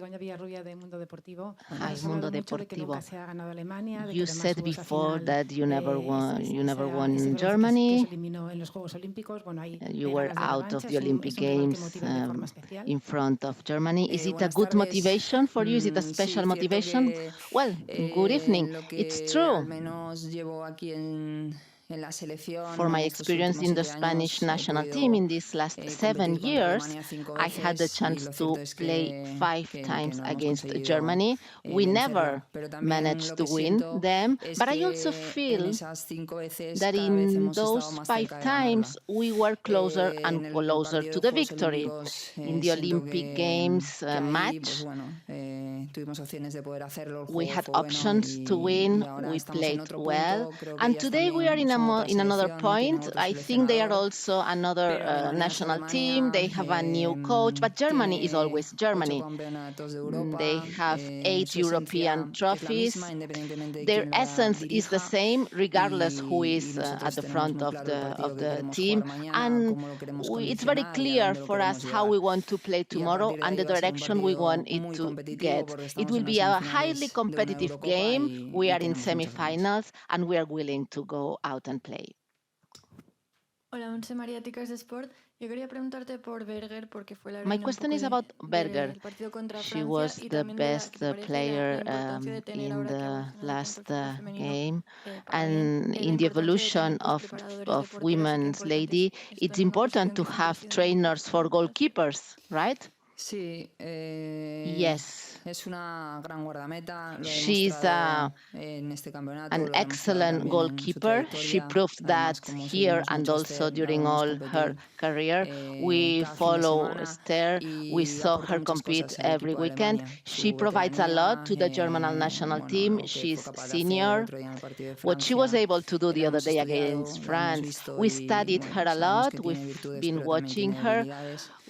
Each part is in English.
Hi, Mundo Deportivo. You said before that you never won in Germany. You were out of the Olympic Games in front of Germany. Is it a good motivation for you? Is it a special motivation? Well, good evening. It's true. For my experience in the Spanish national team in these last 7 years, I had the chance to play 5 times against Germany. We never managed to win them, but I also feel that in those 5 times we were closer and closer to the victory. In the Olympic Games match, we had options to win, we played well, and today we are in another point. I think they are also another national team, they have a new coach, but Germany is always Germany. They have 8 European trophies. Their essence is the same, regardless who is at the front of the team, and it's very clear for us how we want to play tomorrow and the direction we want it to get. It will be a highly competitive game. We are in semifinals and we are willing to go out and play. Hola, Montse María, Ticas de Sport. Yo quería preguntarte por Berger porque fue la My question is about Berger. She was the best player in the last game, and in the evolution of women's lady, it's important to have trainers for goalkeepers, right? Yes. She's an excellent goalkeeper. She proved that here and also during all her career. We follow Esther. We saw her compete every weekend. She provides a lot to the German national team. She's senior. What she was able to do the other day against France, we studied her a lot. We've been watching her.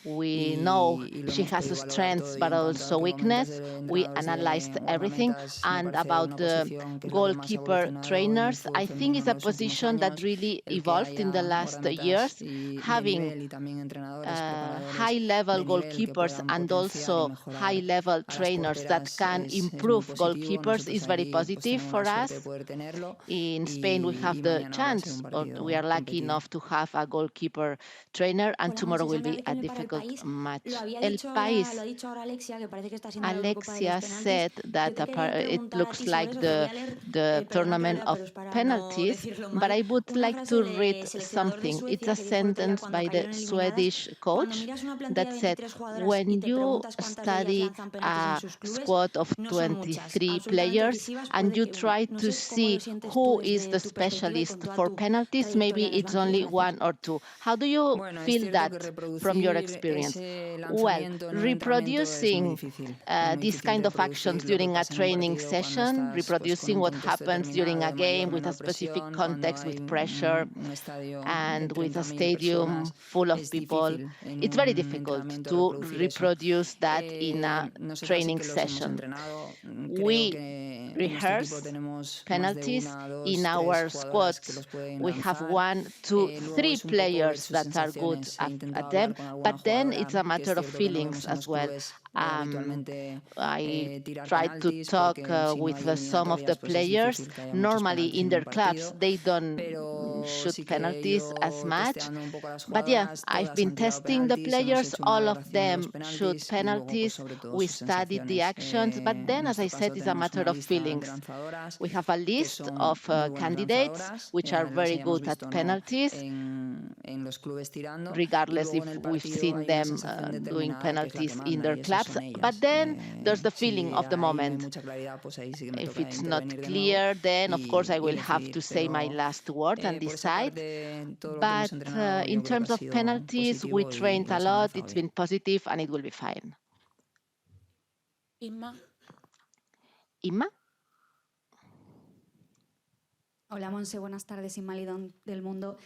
We know she has strengths but also weakness. We analyzed everything. And about the goalkeeper trainers, I think it's a position that really evolved in the last years. Having high-level goalkeepers and also high-level trainers that can improve goalkeepers is very positive for us. In Spain, we have the chance, or we are lucky enough to have a goalkeeper trainer, and tomorrow will be a difficult match. El País, Alexia said that it looks like the tournament of penalties, but I would like to read something. It's a sentence by the Swedish coach that said, when you study a squad of 23 players and you try to see who is the specialist for penalties, maybe it's only 1 or 2. How do you feel that from your experience? Well, reproducing these kind of actions during a training session, reproducing what happens during a game with a specific context, with pressure, and with a stadium full of people, it's very difficult to reproduce that in a training session. We rehearse penalties in our squads. We have 1, 2, 3 players that are good at them, but then it's a matter of feelings as well. I tried to talk with some of the players. Normally in their clubs, they don't shoot penalties as much. But yeah, I've been testing the players. All of them shoot penalties. We studied the actions. But then, as I said, it's a matter of feelings. We have a list of candidates which are very good at penalties, regardless if we've seen them doing penalties in their clubs. But then there's the feeling of the moment. If it's not clear, then of course I will have to say my last word and decide. But in terms of penalties, we trained a lot. It's been positive and it will be fine. Inma. Hola, Montse, buenas tardes. Inma Lidón del Mundo.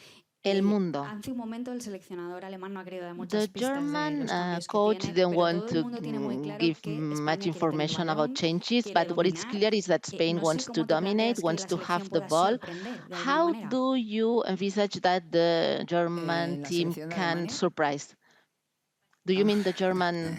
El Mundo. Hace un momento el seleccionador alemán no ha querido dar The muchas pistas German de los cambios coach que tiene, didn't pero want todo el to mundo tiene muy claro give que much España quiere tener el information balón, about changes, quiere but what is dominar. clear is that Spain No sé wants to cómo tú dominate, planteas que wants la to selección have the pueda ball. sorprender de alguna How manera. do you envisage that the German team can surprise? Do you mean the German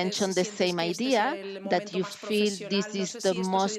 mentioned the same idea, that you feel this is the most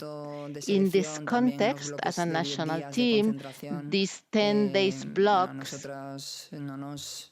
in this context, as a national team, these 10 days blocks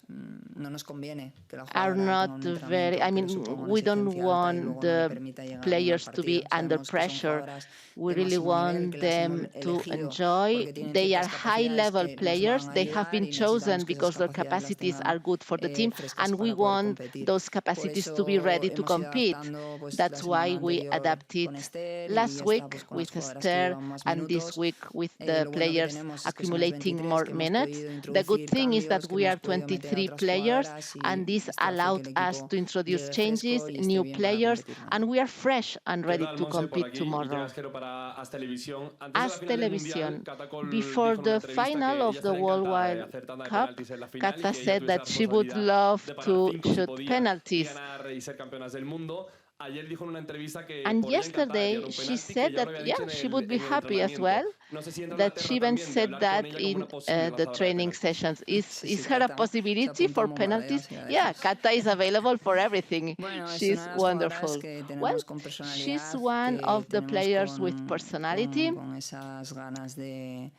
no nos conviene que la are jugadora tenga not un entrenamiento very, I que le mean, suponga una we don't exigencia alta y want luego no le the permita llegar bien al players to be partido. under Sabemos que son pressure. jugadoras We de really máximo nivel want que las hemos them to elegido enjoy. porque tienen They are ciertas capacidades high-level que nos players. van a They have ayudar been y necesitamos chosen que because esas their capacidades las capacities tengan are good for the team, frescas and we para poder want competir. those Por capacities eso to be ready to hemos ido compete. adaptando pues, la That's semana why we anterior adapted con Esther y last esta week pues, con with las jugadoras que Esther llevan más and this minutos. week with the Lo bueno que players tenemos es que somos accumulating 23, more que hemos minutes. podido The good introducir thing is that cambios, que we hemos are podido meter a 23 otras players, jugadoras and y this esto hace que allowed el us equipo to introduce llegue changes, fresco y new esté bien para players, competir and mañana. we are fresh and ¿Qué ready tal, to Montse? Por compete aquí, Iker tomorrow. Gasquero para As Televisión. Antes de la As final del Mundial, Television, Cata Cole before dijo en una the entrevista final que of ella the estaría World encantada de Wide hacer tanda de Cup, penaltis en la final y Kata que ella said tuviese that la she would responsabilidad love de parar to 5 si shoot podía y penalties. ganar y ser campeonas del mundo. Ayer dijo en una entrevista que And por ella encantada de tirar yesterday, un she penalti, que said ya that, lo había yeah, dicho she would be en el happy as entrenamiento. well. No sé si entra en la That she terna even también de said hablar that con ella como in una posible the lanzadora de training penaltis. sessions. Sí, Is sí, her a Cata se possibility apunta for un bombardeo, penalties? se iba a Yeah, decir. Kata is available for everything. Bueno, es She's una de las jugadoras wonderful. que Well, tenemos con she's personalidad, one que of the tenemos players with personality. con esas ganas de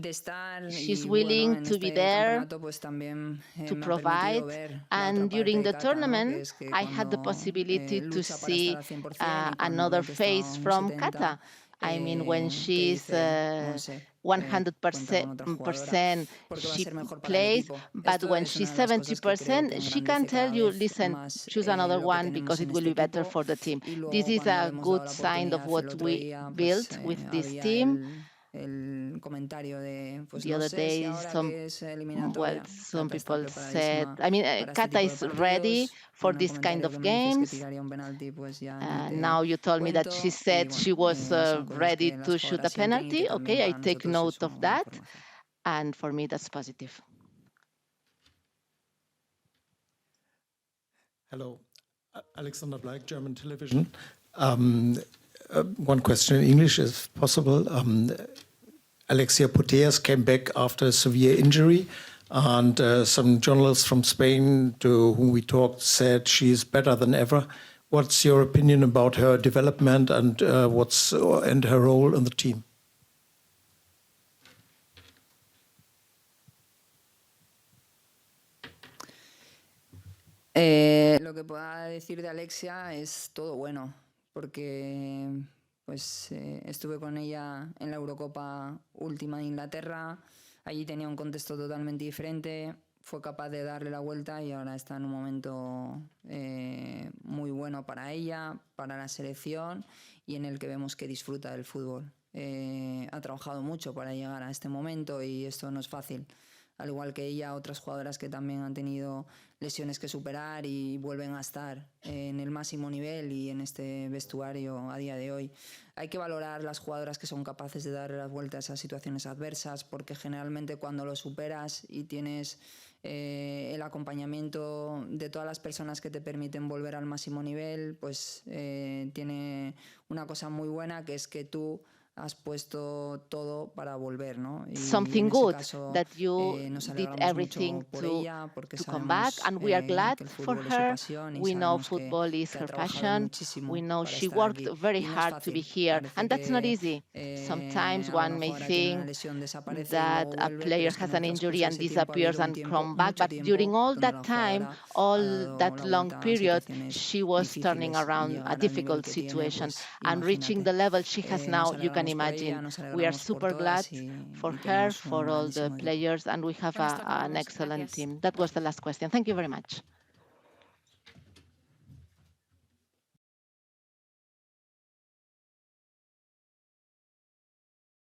estar She's y bueno, willing en to be este there campeonato pues también to me ha provide. permitido ver la otra And parte during de the Cata, ¿no? Que tournament, es que I had the cuando possibility to lucha para estar see al 100% y cuando another ve que está face un from 70, Kata. I mean, when ¿qué she's dice Montse? Cuenta con otra jugadora 100% porque va a she ser mejor para el plays, equipo. but Esto when es she's una de las cosas que creo que 70%, she can engrandece tell cada you, vez listen, más choose another lo que one tenemos because en it will este be better equipo for the team. y This luego is cuando le a hemos dado good la sign of oportunidad what el otro we día pues built with this había team. el comentario de pues The no other sé si day, ahora que es well, eliminatoria some Cata está people said, preparadísima I mean, para este Kata tipo de is ready partidos. for Bueno, el this kind comentario of que me dices que games. tiraría un penalti pues ya ni te Now you told me that she cuento said y she bueno, was son cosas ready que las to shoot a jugadoras sienten y que penalty. también Okay, I para take nosotros es note una of buena that. información. And for me, that's positive. Hello, Alexander Bleich, German television. One question in English, if possible. Alexia Putellas came back after a severe injury, and some journalists from Spain to whom we talked said she's better than ever. What's your opinion about her development and and her role in the team? Lo que pueda decir de Alexia es todo bueno, porque pues estuve con ella en la Eurocopa última de Inglaterra, allí tenía un contexto totalmente diferente, fue capaz de darle la vuelta y ahora está en un momento muy bueno para ella, para la selección y en el que vemos que disfruta del fútbol. Ha trabajado mucho para llegar a este momento y esto no es fácil. Al igual que ella, otras jugadoras que también han tenido lesiones que superar y vuelven a estar en el máximo nivel y en este vestuario a día de hoy. Hay que valorar las jugadoras que son capaces de darle las vueltas a situaciones adversas, porque generalmente cuando lo superas y tienes el acompañamiento de todas las personas que te permiten volver al máximo nivel, pues tiene una cosa muy buena, que es que tú has puesto todo para volver, ¿no? Y Something en ese good caso, that you nos did alegramos everything mucho por to ella, porque come back, sabemos and we are glad que el for fútbol es su her. pasión y We know sabemos football is que ha her trabajado passion. muchísimo We know para she estar worked aquí. very Y no es hard to be fácil. here, Parece and that's not que easy. Sometimes a one una may jugadora tiene una think lesión, desaparece y that luego a vuelve, pero player es que has en el an injury transcurso de and ese tiempo ha disappears habido un and tiempo, come back, mucho but during tiempo, all donde that la time, jugadora ha all dado that la long vuelta a period, situaciones she was turning difíciles y around llegar a al nivel difficult que tiene, situation, pues and reaching imagínate. the level she has now, Nos you can alegramos por ella, imagine. nos We are alegramos por super glad todas for y her, tenemos for un all the grandísimo equipo. players, and we have Con esto an acabamos. excellent Gracias. team. That was the last question. Thank you very much.